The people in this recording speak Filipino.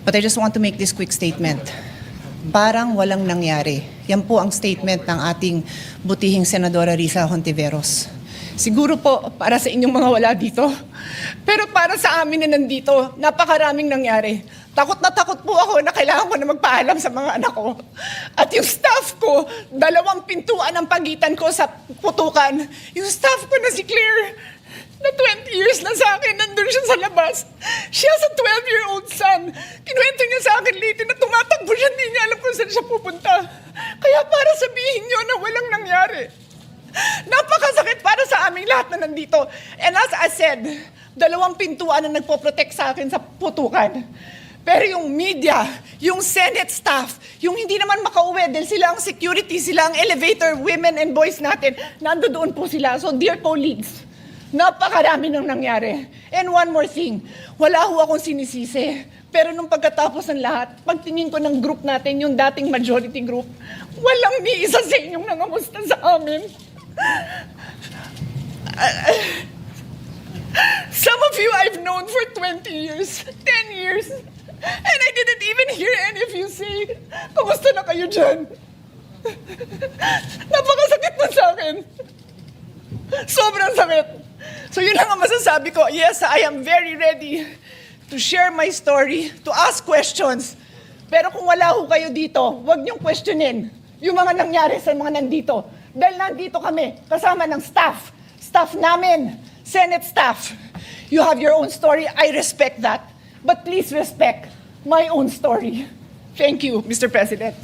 But I just want to make this quick statement. Parang walang nangyari. Yan po ang statement ng ating butihing Senadora Risa Hontiveros. Siguro po para sa inyong mga wala dito. Pero para sa amin na nandito, napakaraming nangyari. Takot na takot po ako na kailangan ko na magpaalam sa mga anak ko. At yung staff ko, 2 pintuan ang pagitan ko sa putukan. Yung staff ko na si Claire, na 20 years na sa akin, nandun siya sa labas. She has a 12-year-old son. Kinuwento niya sa akin late na tumatakbo siya, hindi niya alam kung saan siya pupunta. Kaya para sabihin niyo na walang nangyari. Napakasakit para sa aming lahat na nandito. And as I said, 2 pintuan ang nagpo-protect sa akin sa putukan. Pero yung media, yung Senate staff, yung hindi naman makauwi dahil sila ang security, sila ang elevator women and boys natin, nandoon po sila. So dear colleagues, napakarami nang nangyari. And one more thing, wala ho akong sinisisi. Pero nung pagkatapos ng lahat, pagtingin ko ng group natin, yung dating majority group, walang ni isa sa inyong nangamusta sa amin. Some of you I've known for 20 years, 10 years, and I didn't even hear any of you say, kumusta na kayo dyan? Napakasakit na sa akin. Sobrang sakit. So yun lang ang masasabi ko. Yes, I am very ready to share my story, to ask questions. Pero kung wala ho kayo dito, huwag niyong questionin yung mga nangyari sa mga nandito. Dahil nandito kami, kasama ng staff. Staff namin, Senate staff. You have your own story. I respect that. But please respect my own story. Thank you, Mr. President.